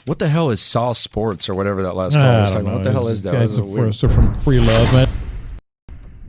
What the hell is Saw Sports or whatever that last call was talking about? What the hell is that? Guys are from Free Love, man.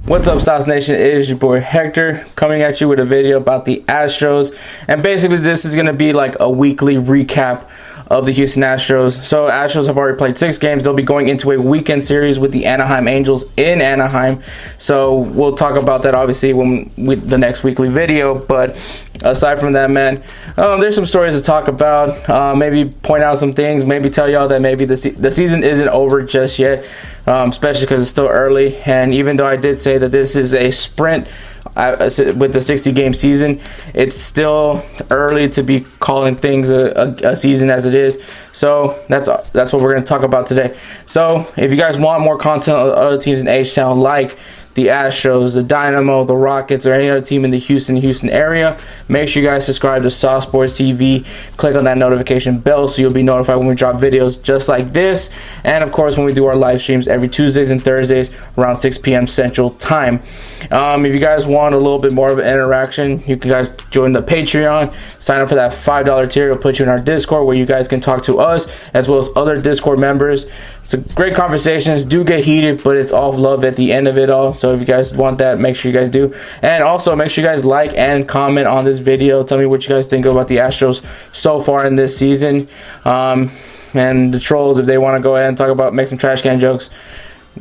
What's up, Saucy Nation? It is your boy Hector coming at you with a video about the Astros. And basically this is going to be like a weekly recap of the Houston Astros. So Astros have already played 6 games. They'll be going into a weekend series with the Anaheim Angels in Anaheim. So we'll talk about that obviously when the next weekly video. But aside from that, man, there's some stories to talk about. Maybe point out some things. Maybe tell y'all that maybe the season isn't over just yet, especially because it's still early. And even though I did say that this is a sprint with the 60-game season, it's still early to be calling things a season as it is. So that's what we're going to talk about today. So if you guys want more content on other teams in H-Town like the Astros, the Dynamo, the Rockets, or any other team in the Houston area, make sure you guys subscribe to Saw Sports TV. Click on that notification bell so you'll be notified when we drop videos just like this. And of course, when we do our live streams every Tuesdays and Thursdays around 6 p.m. Central Time. If you guys want a little bit more of an interaction, you can guys join the Patreon. Sign up for that $5 tier. It'll put you in our Discord where you guys can talk to us as well as other Discord members. It's a great conversations. Do get heated, but it's all love at the end of it all. So if you guys want that, make sure you guys do. And also make sure you guys like and comment on this video. Tell me what you guys think about the Astros so far in this season. And the trolls, if they want to go ahead and talk about, make some trash can jokes,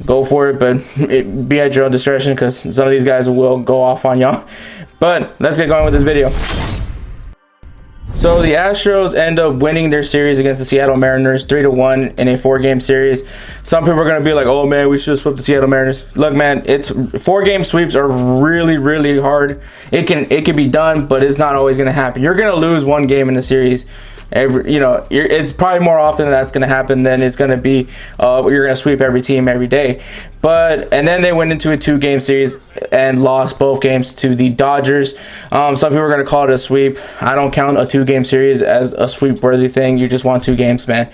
go for it, but be at your own discretion because some of these guys will go off on y'all. But let's get going with this video. So the Astros end up winning their series against the Seattle Mariners 3-1 in a 4-game series. Some people are going to be like, oh man, we should have swept the Seattle Mariners. Look, man, 4-game sweeps are really, really hard. It can be done, but it's not always going to happen. You're going to lose one game in the series. It's probably more often that's going to happen than it's going to be you're going to sweep every team every day. And then they went into a 2-game series and lost both games to the Dodgers. Some people are going to call it a sweep. I don't count a 2-game series as a sweep worthy thing. You just won 2 games, man.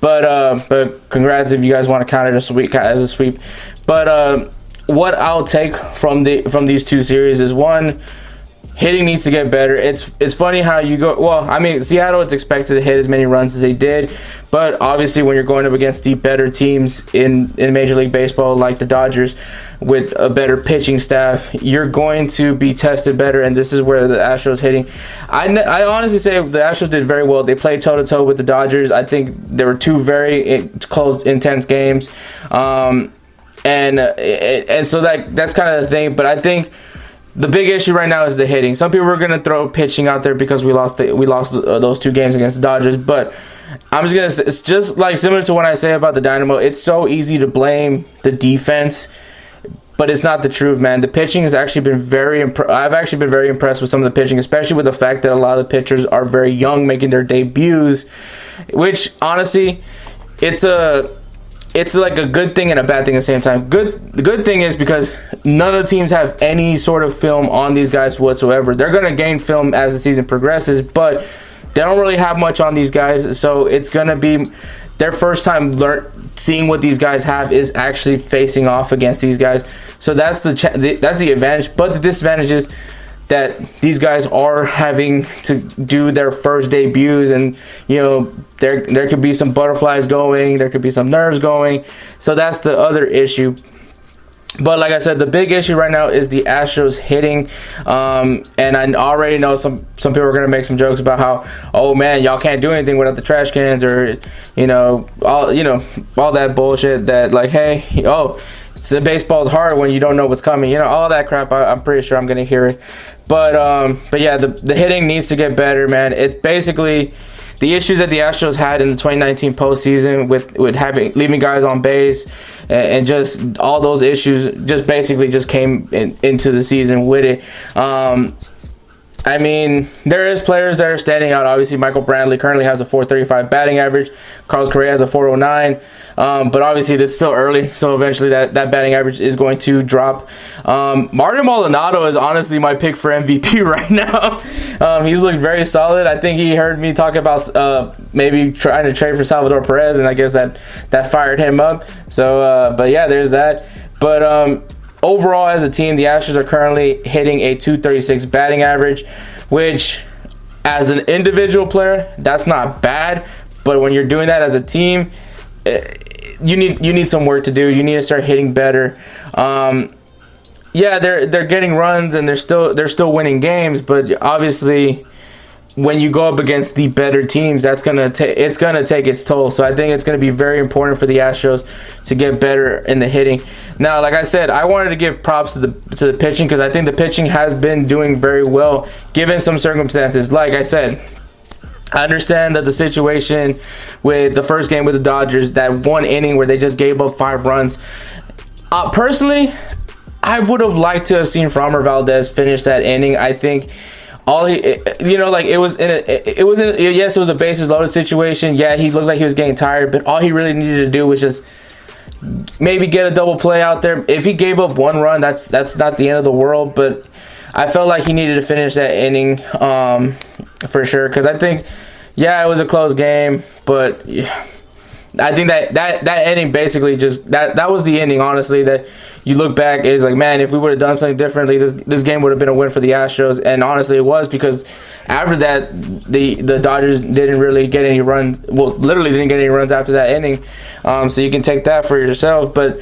But congrats if you guys want to count it as a sweep. But what I'll take from these 2 series is, one, hitting needs to get better. It's funny how you go. Well, I mean, Seattle, it's expected to hit as many runs as they did, but obviously when you're going up against the better teams in Major League Baseball, like the Dodgers, with a better pitching staff, you're going to be tested better. And this is where the Astros hitting. I honestly say the Astros did very well. They played toe-to-toe with the Dodgers. I think there were 2 very close, intense games, and so that's kind of the thing. But I think the big issue right now is the hitting. Some people are going to throw pitching out there because we lost those 2 games against the Dodgers. But I'm just going to say, it's just like similar to what I say about the Dynamo. It's so easy to blame the defense, but it's not the truth, man. The pitching has actually been I've actually been very impressed with some of the pitching, especially with the fact that a lot of the pitchers are very young, making their debuts, which honestly, it's like a good thing and a bad thing at the same time. The good thing is because none of the teams have any sort of film on these guys whatsoever. They're going to gain film as the season progresses, but they don't really have much on these guys. So it's going to be their first time seeing what these guys have is actually facing off against these guys. So that's the advantage. But the disadvantage is that these guys are having to do their first debuts, and there could be some butterflies going, there could be some nerves going. So that's the other issue. But like I said, the big issue right now is the Astros hitting, and I already know some people are gonna make some jokes about how, oh man, y'all can't do anything without the trash cans, or all that bullshit that, like, hey, baseball's hard when you don't know what's coming, all that crap. I'm pretty sure I'm gonna hear it. But yeah, the hitting needs to get better, man. It's basically the issues that the Astros had in the 2019 postseason with leaving guys on base, and just all those issues just basically just came into the season with it. I mean, there is players that are standing out. Obviously, Michael Brantley currently has a .435 batting average. Carlos Correa has a .409. But obviously, it's still early, so eventually that batting average is going to drop. Martin Maldonado is honestly my pick for MVP right now. He's looked very solid. I think he heard me talk about maybe trying to trade for Salvador Perez, and I guess that fired him up. So, but yeah, there's that. But overall, as a team, the Astros are currently hitting a .236 batting average, which, as an individual player, that's not bad. But when you're doing that as a team, you need some work to do. You need to start hitting better. Yeah, they're getting runs and they're still winning games, but obviously when you go up against the better teams, it's gonna take its toll. So I think it's gonna be very important for the Astros to get better in the hitting. Now, like I said, I wanted to give props to the pitching because I think the pitching has been doing very well given some circumstances. Like I said, I understand that the situation with the first game with the Dodgers, that one inning where they just gave up 5 runs. Personally, I would have liked to have seen Framber Valdez finish that inning. I think it was a bases loaded situation. Yeah, he looked like he was getting tired, but all he really needed to do was just maybe get a double play out there. If he gave up 1 run, that's not the end of the world, but I felt like he needed to finish that inning for sure, because I think, yeah, it was a close game, but I think that inning basically just that was the ending. Honestly, that you look back, it's like, man, if we would have done something differently, this game would have been a win for the Astros. And honestly, it was, because after that, the Dodgers didn't really get any runs. Well, literally didn't get any runs after that inning. So you can take that for yourself. But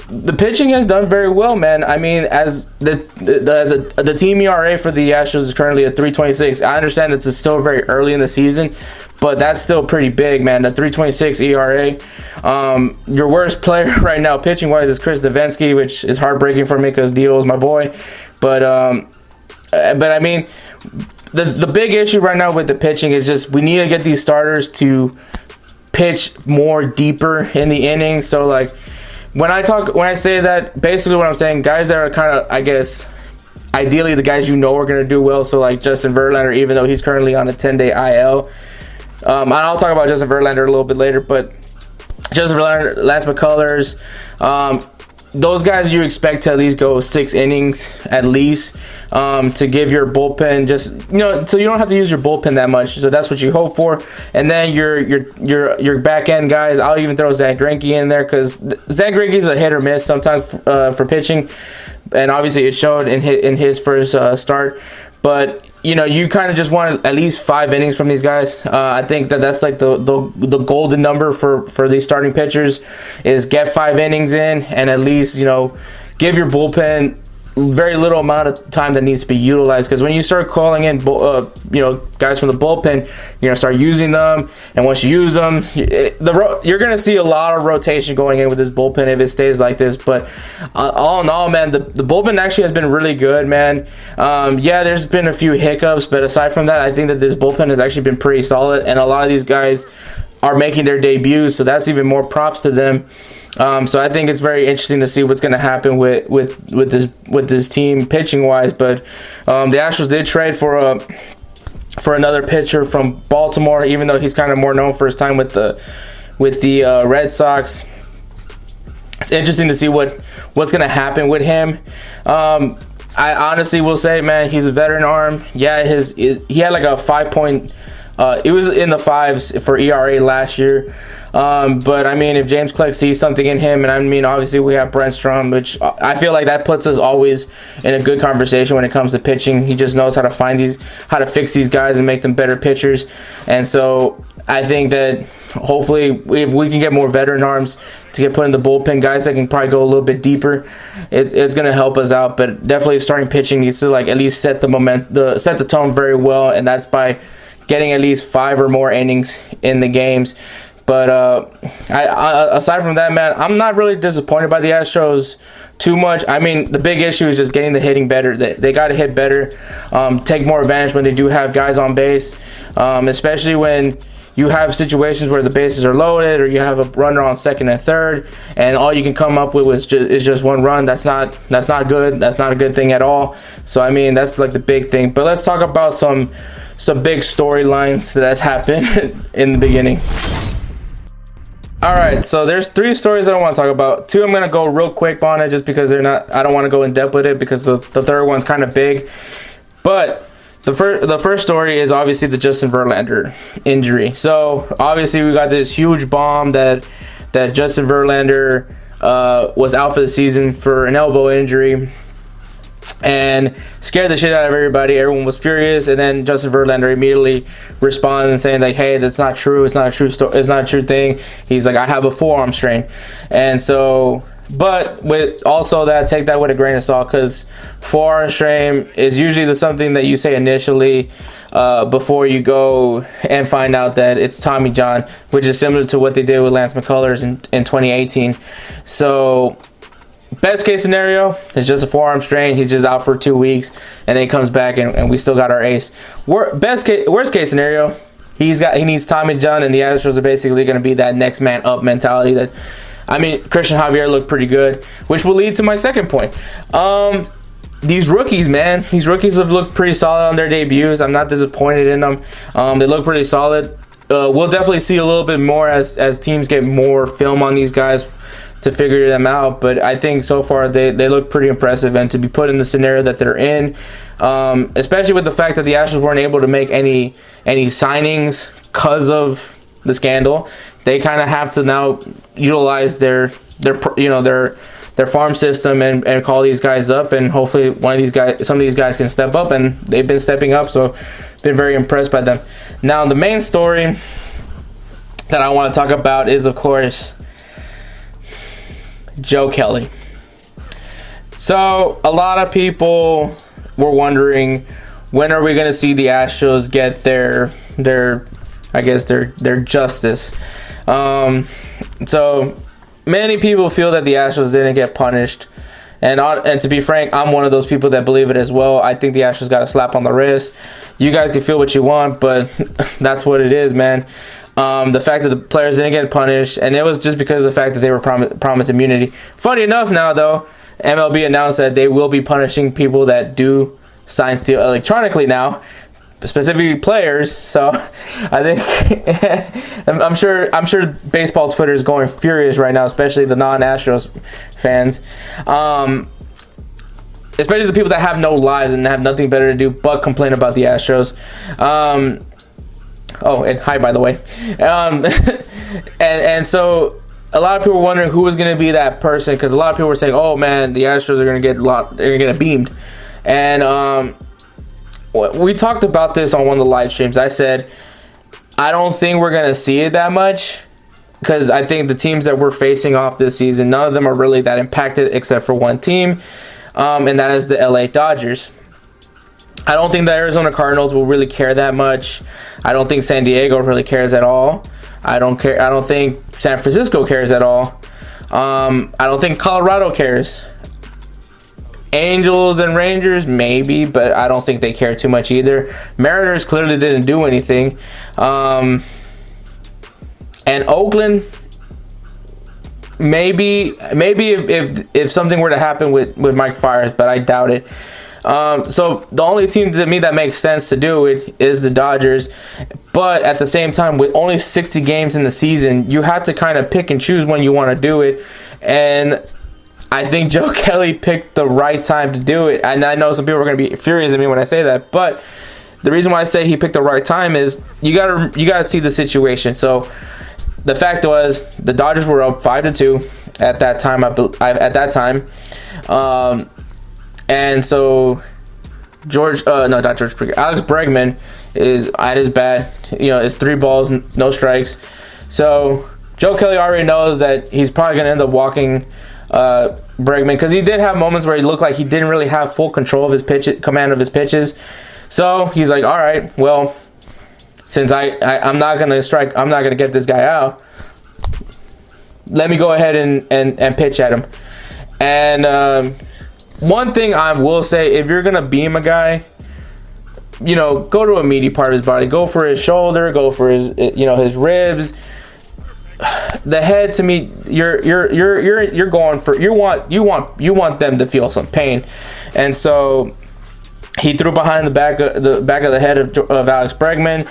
the pitching has done very well, man. I mean, as the team ERA for the Astros is currently at 3.26. I understand it's still very early in the season, but that's still pretty big, man. The 3.26 ERA. Your worst player right now, pitching wise, is Chris Davinsky, which is heartbreaking for me because Dio is my boy. But I mean, the big issue right now with the pitching is just we need to get these starters to pitch more deeper in the innings. So like, when I say that, basically what I'm saying, guys that are kind of, I guess, ideally the guys are going to do well. So like Justin Verlander, even though he's currently on a 10-day IL. I'll talk about Justin Verlander a little bit later, but Justin Verlander, Lance McCullers, those guys you expect to at least go 6 innings at least, to give your bullpen just, so you don't have to use your bullpen that much. So that's what you hope for. And then your back end guys, I'll even throw Zach Greinke in there, because Zach Greinke is a hit or miss sometimes for pitching, and obviously it showed in his first start. But you kind of just want at least 5 innings from these guys. I think that's like the golden number for these starting pitchers, is get 5 innings in, and at least give your bullpen very little amount of time that needs to be utilized. Because when you start calling in guys from the bullpen, you're gonna start using them, and once you use them, you're gonna see a lot of rotation going in with this bullpen if it stays like this. But all in all, man, the bullpen actually has been really good, man. Yeah, there's been a few hiccups, but aside from that, I think that this bullpen has actually been pretty solid, and a lot of these guys are making their debuts, so that's even more props to them. So I think it's very interesting to see what's going to happen with this team pitching wise. But the Astros did trade for another pitcher from Baltimore, even though he's kind of more known for his time with the Red Sox. It's interesting to see what's going to happen with him. I honestly will say, man, he's a veteran arm. Yeah, he had like a 5 point. It was in the 5s for ERA last year. But I mean, if James Click sees something in him, and I mean, obviously we have Brent Strom, which I feel like that puts us always in a good conversation when it comes to pitching. He just knows how to fix these guys and make them better pitchers. And so I think that hopefully if we can get more veteran arms to get put in the bullpen, guys that can probably go a little bit deeper, it's going to help us out. But definitely starting pitching needs to like at least set the tone very well, and that's by getting at least 5 or more innings in the games. But aside from that, man, I'm not really disappointed by the Astros too much. I mean, the big issue is just getting the hitting better. They got to hit better, take more advantage when they do have guys on base, especially when you have situations where the bases are loaded or you have a runner on second and third, and all you can come up with is just 1 run. That's not good. That's not a good thing at all. So I mean, that's like the big thing. But let's talk about some big storylines that's happened in the beginning. All right, so there's 3 stories that I want to talk about. 2 I'm going to go real quick on it just because I don't want to go in depth with it, because the third one's kind of big. But the first story is obviously the Justin Verlander injury. So obviously we got this huge bomb that Justin Verlander was out for the season for an elbow injury. and scared the shit out of everybody. Everyone was furious, and then Justin Verlander immediately responded and saying like, "Hey, that's not true. It's not a true it's not a true thing." He's like, "I have a forearm strain," and so, but with also that, take that with a grain of salt, because forearm strain is usually something that you say initially before you go and find out that it's Tommy John, which is similar to what they did with Lance McCullers in 2018. So. Best case scenario is just a forearm strain. He's just out for 2 weeks, and then he comes back, and we still got our ace. Worst case scenario, he needs Tommy John, and the Astros are basically going to be that next man up mentality. Christian Javier looked pretty good, which will lead to my second point. These rookies, man, have looked pretty solid on their debuts. I'm not disappointed in them. They look pretty solid. We'll definitely see a little bit more as teams get more film on these guys to figure them out, but I think so far they look pretty impressive, and to be put in the scenario that they're in, especially with the fact that the Astros weren't able to make any signings because of the scandal, they kind of have to now utilize their farm system and call these guys up, and hopefully some of these guys can step up, and they've been stepping up, so been very impressed by them. Now the main story that I want to talk about is, of course, Joe Kelly. So a lot of people were wondering, when are we going to see the Astros get their justice? So many people feel that the Astros didn't get punished, and to be frank, I'm one of those people that believe it as well. I think the Astros got a slap on the wrist. You guys can feel what you want, but that's what it is, man. The fact that the players didn't get punished, and it was just because of the fact that they were promised immunity. Funny enough, now though, MLB announced that they will be punishing people that do sign steal electronically now, specifically players. So I think I'm sure baseball Twitter is going furious right now, especially the non-Astros fans, especially the people that have no lives and have nothing better to do but complain about the Astros. Oh, and hi, by the way. And so a lot of people were wondering who was going to be that person, because a lot of people were saying, "Oh man, the Astros are going to get beamed." And we talked about this on one of the live streams. I said, I don't think we're going to see it that much, because I think the teams that we're facing off this season, none of them are really that impacted except for one team, and that is the LA Dodgers. I don't think the Arizona Cardinals will really care that much. I don't think San Diego really cares at all. I don't think San Francisco cares at all. I don't think Colorado cares. Angels and Rangers, maybe, but I don't think they care too much either. Mariners clearly didn't do anything. And Oakland, maybe if something were to happen with Mike Fiers, but I doubt it. So the only team to me that makes sense to do it is the Dodgers. But at the same time, with only 60 games in the season, you have to kind of pick and choose when you want to do it. And I think Joe Kelly picked the right time to do it. And I know some people are going to be furious at me when I say that, but the reason why I say he picked the right time is you gotta see the situation. So the fact was, the Dodgers were up 5-2 at that time. And so Alex Bregman is at his bat. It's 3 balls, no strikes. So Joe Kelly already knows that he's probably going to end up walking Bregman, because he did have moments where he looked like he didn't really have full control of his command of his pitches. So he's like, all right, well, since I'm not going to strike, I'm not going to get this guy out, let me go ahead and pitch at him. And one thing I will say, if you're going to beam a guy, go to a meaty part of his body. Go for his shoulder, go for his ribs. The head, to me, you're going for, you want them to feel some pain. And so he threw behind the back of the head of Alex Bregman.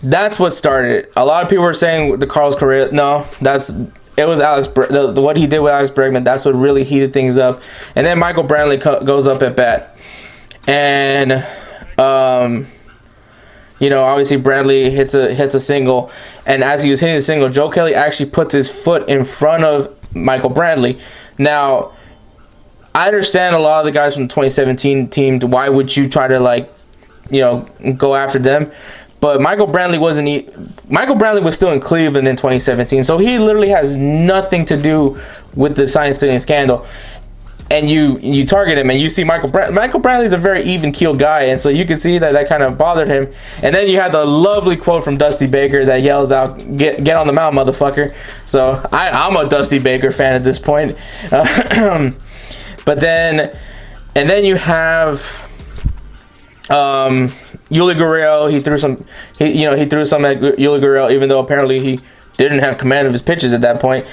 That's what started it. A lot of people were saying the Carlos Correa. No, it was what he did with Alex Bregman. That's what really heated things up. And then Michael Brantley goes up at bat, and obviously Brantley hits a single. And as he was hitting the single, Joe Kelly actually puts his foot in front of Michael Brantley. Now, I understand a lot of the guys from the 2017 team. Why would you try to go after them? But Michael Brantley was still in Cleveland in 2017, so he literally has nothing to do with the sign stealing scandal. And you target him, and you see Michael Brantley's a very even-keeled guy, and so you can see that kind of bothered him. And then you had the lovely quote from Dusty Baker that yells out, "Get on the mound, motherfucker!" So I'm a Dusty Baker fan at this point. But then you have Yuli Gurriel. He threw some at Yuli Gurriel, even though apparently he didn't have command of his pitches at that point.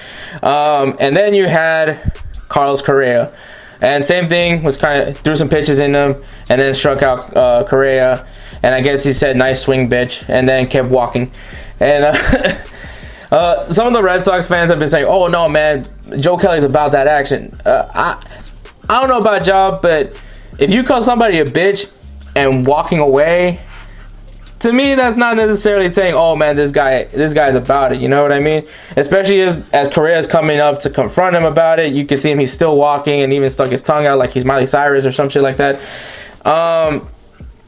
And then you had Carlos Correa, and same thing, was kind of threw some pitches in him and then struck out Correa, and I guess he said nice swing, bitch, and then kept walking. And some of the Red Sox fans have been saying, oh no man, Joe Kelly's about that action. I don't know about y'all, but if you call somebody a bitch and walking away, to me, that's not necessarily saying, oh man, this guy's about it. You know what I mean? Especially as Correa's coming up to confront him about it, you can see him, he's still walking and even stuck his tongue out like he's Miley Cyrus or some shit like that.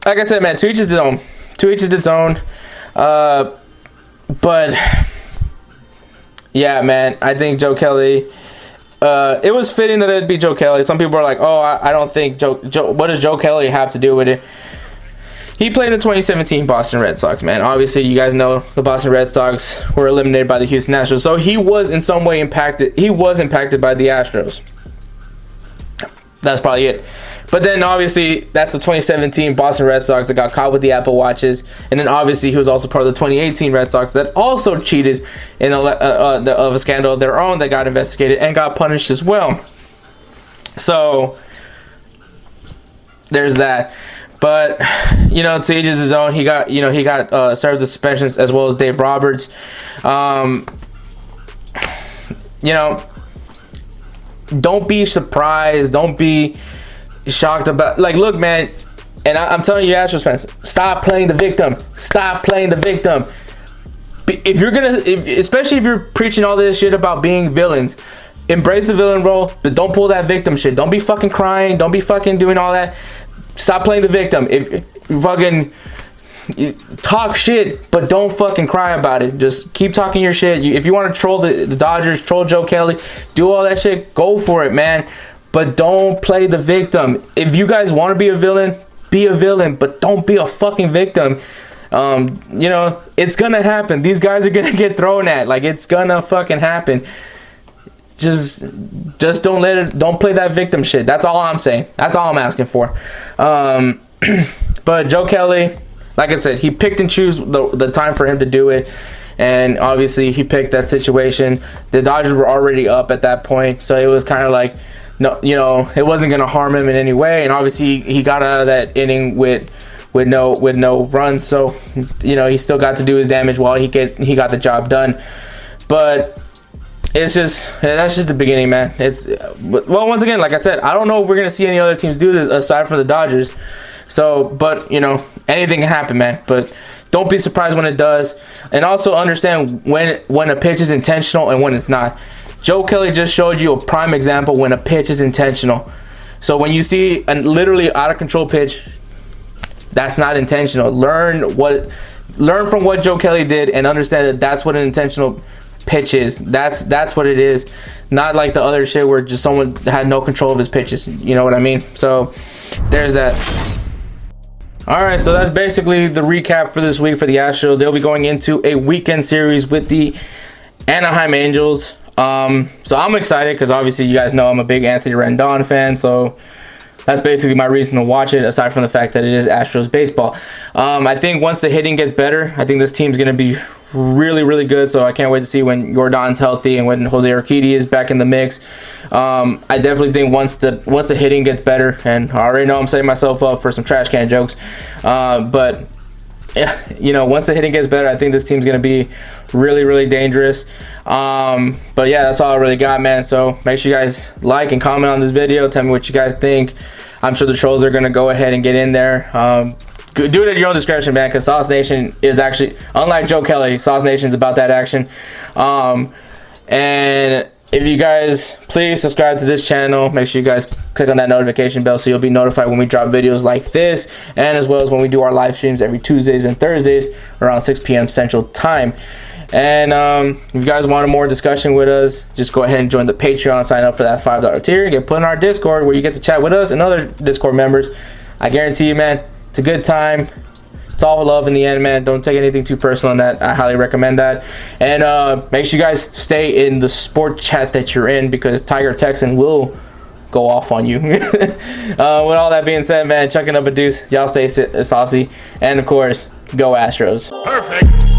Like I said, man, to each his own. But yeah, man, I think Joe Kelly, it was fitting that it'd be Joe Kelly. Some people are like, oh, I don't think Joe, what does Joe Kelly have to do with it? He played in the 2017 Boston Red Sox, man. Obviously, you guys know the Boston Red Sox were eliminated by the Houston Astros. So he was in some way impacted. He was impacted by the Astros. That's probably it. But then, obviously, that's the 2017 Boston Red Sox that got caught with the Apple Watches. And then, obviously, he was also part of the 2018 Red Sox that also cheated in of a scandal of their own that got investigated and got punished as well. So, there's that. But, to each his own. He got served the suspensions as well as Dave Roberts. Don't be surprised. Don't be shocked about. Look, man, and I'm telling you, Astros fans, stop playing the victim. Stop playing the victim. If you're especially if you're preaching all this shit about being villains, embrace the villain role, but don't pull that victim shit. Don't be fucking crying. Don't be fucking doing all that. Stop playing the victim. If you fucking talk shit, but don't fucking cry about it. Just keep talking your shit. If you want to troll the Dodgers, troll Joe Kelly, do all that shit, go for it, man. But don't play the victim. If you guys want to be a villain, but don't be a fucking victim. It's gonna happen. These guys are gonna get thrown at. It's gonna fucking happen. Just don't play that victim shit. That's all I'm saying. That's all I'm asking for. But Joe Kelly, like I said, he picked and chose the time for him to do it. And obviously he picked that situation. The Dodgers were already up at that point. So it was kind of like, no, it wasn't going to harm him in any way. And obviously he got out of that inning with no runs. So, he still got to do his damage while he got the job done. But that's just the beginning, man. Once again, like I said, I don't know if we're gonna see any other teams do this aside from the Dodgers. So, but anything can happen, man. But don't be surprised when it does, and also understand when a pitch is intentional and when it's not. Joe Kelly just showed you a prime example when a pitch is intentional. So when you see a literally out of control pitch, that's not intentional. Learn from what Joe Kelly did and understand that that's what an intentional pitches. That's what it is. Not like the other shit where just someone had no control of his pitches. You know what I mean? So there's that. Alright, so that's basically the recap for this week for the Astros. They'll be going into a weekend series with the Anaheim Angels. So I'm excited because obviously you guys know I'm a big Anthony Rendon fan, so that's basically my reason to watch it, aside from the fact that it is Astros baseball. I think once the hitting gets better, I think this team's going to be really, really good. So I can't wait to see when Jordan's healthy and when Jose Urquidy is back in the mix. I definitely think once the hitting gets better, and I already know I'm setting myself up for some trash can jokes, but once the hitting gets better, I think this team's going to be really, really dangerous. But yeah, that's all I really got, man. So make sure you guys like and comment on this video. Tell me what you guys think. I'm sure the trolls are going to go ahead and get in there. Do it at your own discretion, man, because Sauce Nation is actually, unlike Joe Kelly, Sauce Nation is about that action. And if you guys please subscribe to this channel, make sure you guys click on that notification bell so you'll be notified when we drop videos like this, and as well as when we do our live streams every Tuesdays and Thursdays around 6 p.m. Central Time. And if you guys want more discussion with us, just go ahead and join the Patreon, sign up for that $5 tier, get put in our Discord where you get to chat with us and other Discord members. I guarantee you, man, it's a good time. It's all love in the end, man. Don't take anything too personal on that. I highly recommend that. And make sure you guys stay in the sport chat that you're in, because Tiger Texan will go off on you. With all that being said, man, chucking up a deuce. Y'all stay saucy. And, of course, go Astros. Perfect.